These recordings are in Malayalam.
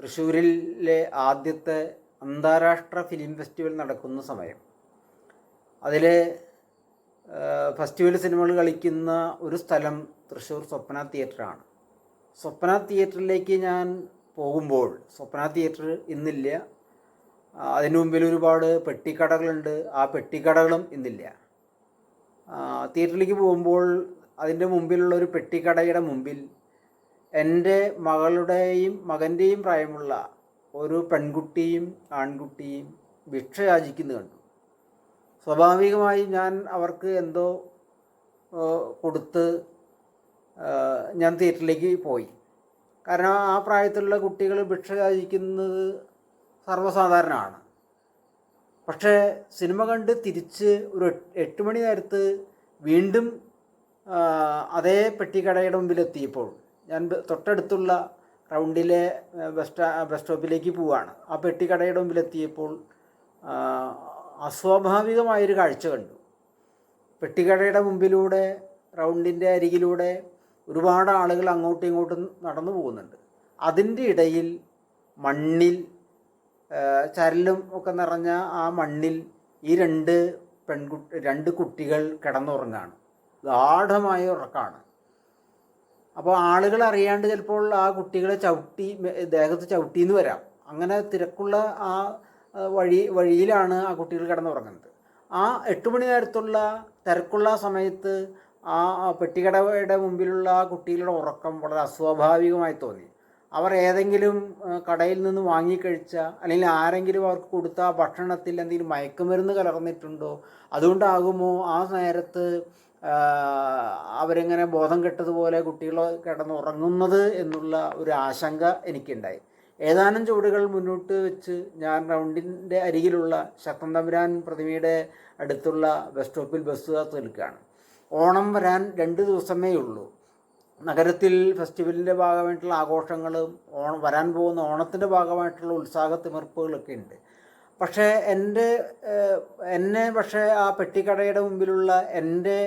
തൃശ്ശൂരിലെ ആദ്യത്തെ അന്താരാഷ്ട്ര ഫിലിം ഫെസ്റ്റിവൽ നടക്കുന്ന സമയം. അതിൽ ഫെസ്റ്റിവൽ സിനിമകൾ കളിക്കുന്ന ഒരു സ്ഥലം തൃശ്ശൂർ സ്വപ്ന തിയേറ്ററാണ്. സ്വപ്ന തിയേറ്ററിലേക്ക് ഞാൻ പോകുമ്പോൾ, സ്വപ്ന തിയേറ്റർ ഇന്നില്ല, അതിന് മുമ്പിൽ ഒരുപാട് പെട്ടിക്കടകളുണ്ട്, ആ പെട്ടിക്കടകളും ഇന്നില്ല. തിയേറ്ററിലേക്ക് പോകുമ്പോൾ അതിൻ്റെ മുമ്പിലുള്ള ഒരു പെട്ടിക്കടയുടെ മുമ്പിൽ എൻ്റെ മകളുടെയും മകൻ്റെയും പ്രായമുള്ള ഒരു പെൺകുട്ടിയും ആൺകുട്ടിയും ഭിക്ഷ യാചിക്കുന്നത് കണ്ടു. സ്വാഭാവികമായി ഞാൻ അവർക്ക് എന്തോ കൊടുത്ത് ഞാൻ തിയേറ്ററിലേക്ക് പോയി. കാരണം ആ പ്രായത്തിലുള്ള കുട്ടികൾ ഭിക്ഷ യാചിക്കുന്നത് സർവ്വസാധാരണമാണ്. പക്ഷേ സിനിമ കണ്ട് തിരിച്ച് ഒരു 8 മണി നേരത്ത് വീണ്ടും അതേ പെട്ടിക്കടയുടെ മുമ്പിലെത്തിയപ്പോൾ, ഞാൻ തൊട്ടടുത്തുള്ള റൗണ്ടിലെ ബസ് സ്റ്റോപ്പിലേക്ക് പോവുകയാണ്. ആ പെട്ടിക്കടയുടെ മുമ്പിലെത്തിയപ്പോൾ അസ്വാഭാവികമായൊരു കാഴ്ച കണ്ടു. പെട്ടിക്കടയുടെ മുമ്പിലൂടെ, റൗണ്ടിൻ്റെ അരികിലൂടെ ഒരുപാട് ആളുകൾ അങ്ങോട്ടും ഇങ്ങോട്ടും നടന്നു പോകുന്നുണ്ട്. അതിൻ്റെ ഇടയിൽ മണ്ണിൽ, ചരലും ഒക്കെ നിറഞ്ഞ ആ മണ്ണിൽ ഈ രണ്ട് കുട്ടികൾ കിടന്നുറങ്ങാണ്. ഗാഢമായ ഉറക്കമാണ്. അപ്പോൾ ആളുകൾ അറിയാണ്ട് ചിലപ്പോൾ ആ കുട്ടികളെ ദേഹത്ത് ചവിട്ടിന്ന് വരാം. അങ്ങനെ തിരക്കുള്ള ആ വഴിയിലാണ് ആ കുട്ടികൾ കിടന്നുറങ്ങുന്നത്. ആ 8 മണി നേരത്തുള്ള തിരക്കുള്ള സമയത്ത് ആ പെട്ടിക്കടയുടെ മുമ്പിലുള്ള ആ കുട്ടികളുടെ ഉറക്കം വളരെ അസ്വാഭാവികമായി തോന്നി. അവർ ഏതെങ്കിലും കടയിൽ നിന്ന് വാങ്ങിക്കഴിച്ച, അല്ലെങ്കിൽ ആരെങ്കിലും അവർക്ക് കൊടുത്ത ഭക്ഷണത്തിൽ എന്തെങ്കിലും മയക്കുമരുന്ന് കലർന്നിട്ടുണ്ടോ, അതുകൊണ്ടാകുമോ ആ നേരത്ത് അവരെങ്ങനെ ബോധം കെട്ടതുപോലെ കുട്ടികൾ കിടന്നുറങ്ങുന്നത് എന്നുള്ള ഒരു ആശങ്ക എനിക്കുണ്ടായി. ഏതാനും ചുവടുകൾ മുന്നോട്ട് വെച്ച് ഞാൻ റൗണ്ടിൻ്റെ അരികിലുള്ള ശക്തൻ തമ്പുരാൻ പ്രതിമയുടെ അടുത്തുള്ള ബസ് സ്റ്റോപ്പിൽ ബസ് കാത്ത് നിൽക്കുകയാണ്. ഓണം വരാൻ 2 ദിവസമേ ഉള്ളൂ. നഗരത്തിൽ ഫെസ്റ്റിവലിൻ്റെ ഭാഗമായിട്ടുള്ള ആഘോഷങ്ങളും വരാൻ പോകുന്ന ഓണത്തിൻ്റെ ഭാഗമായിട്ടുള്ള ഉത്സാഹത്തിമിർപ്പുകളൊക്കെ ഉണ്ട്. പക്ഷേ എന്നെ ആ പെട്ടിക്കടയുടെ മുമ്പിലുള്ള എൻ്റെ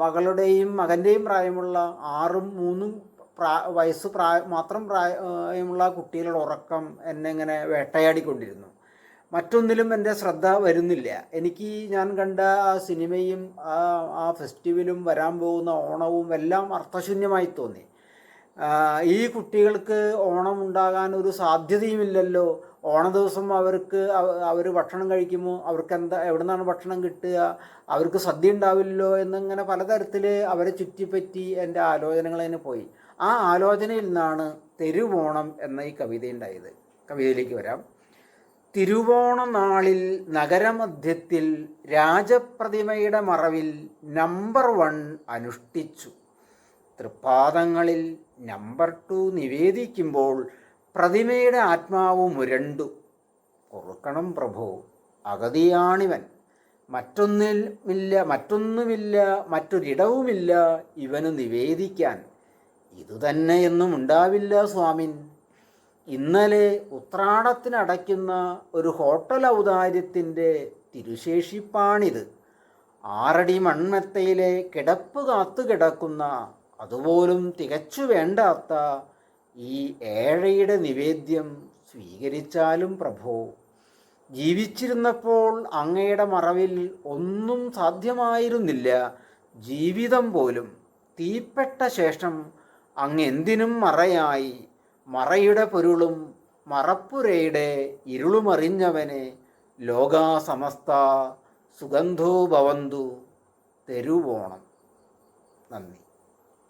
മകളുടെയും മകൻ്റെയും പ്രായമുള്ള 6ഉം 3ഉം വയസ്സ് മാത്രം പ്രായമുള്ള കുട്ടികളുടെ ഉറക്കം എന്നെ ഇങ്ങനെ വേട്ടയാടിക്കൊണ്ടിരുന്നു. മറ്റൊന്നിലും എൻ്റെ ശ്രദ്ധ വരുന്നില്ല. എനിക്ക് ഞാൻ കണ്ട ആ സിനിമയും ആ ഫെസ്റ്റിവലും വരാൻ പോകുന്ന ഓണവും എല്ലാം അർത്ഥശൂന്യമായി തോന്നി. ഈ കുട്ടികൾക്ക് ഓണം ഉണ്ടാകാൻ ഒരു സാധ്യതയുമില്ലല്ലോ. ഓണ ദിവസം അവർ ഭക്ഷണം കഴിക്കുമോ, അവർക്ക് എവിടെ നിന്നാണ് ഭക്ഷണം കിട്ടുക, അവർക്ക് സദ്യ ഉണ്ടാവില്ലല്ലോ എന്നിങ്ങനെ പലതരത്തിൽ അവരെ ചുറ്റിപ്പറ്റി എൻ്റെ ആലോചനകൾ തന്നെ പോയി. ആ ആലോചനയിൽ നിന്നാണ് തെരുവോണം എന്ന ഈ കവിത ഉണ്ടായത്. കവിതയിലേക്ക് വരാം. തിരുവോണ നാളിൽ നഗരമധ്യത്തിൽ രാജപ്രതിമയുടെ മറവിൽ നമ്പർ 1 അനുഷ്ഠിച്ചു. തൃപ്പാദങ്ങളിൽ നമ്പർ 2 നിവേദിക്കുമ്പോൾ പ്രതിമയുടെ ആത്മാവ് മുരണ്ടു. പൊറുക്കണം പ്രഭോ, അഗതിയാണിവൻ, മറ്റൊന്നുമില്ല, മറ്റൊരിടവുമില്ല ഇവന് നിവേദിക്കാൻ. ഇതുതന്നെയൊന്നും ഉണ്ടാവില്ല സ്വാമിൻ. ഇന്നലെ ഉത്രാടത്തിനടയ്ക്കുന്ന ഒരു ഹോട്ടൽ ഔദാര്യത്തിൻ്റെ തിരുശേഷിപ്പാണിത്. 6 അടി മൺമെത്തയിലെ കിടപ്പ് കാത്തു കിടക്കുന്ന, അതുപോലും തികച്ചു വേണ്ടാത്ത ഈ ഏഴയുടെ നിവേദ്യം സ്വീകരിച്ചാലും പ്രഭോ. ജീവിച്ചിരുന്നപ്പോൾ അങ്ങയുടെ മറവിൽ ഒന്നും സാധ്യമായിരുന്നില്ല. ജീവിതം പോലും തീപ്പെട്ട ശേഷം അങ്ങ് എന്തിനും മറയായി. മറയുടെ പൊരുളും മറപ്പുരയുടെ ഇരുളുമറിഞ്ഞവനെ ലോകാസമസ്ത സുഗന്ധോ ഭവന്തു. തെരുവോണം. നന്ദി.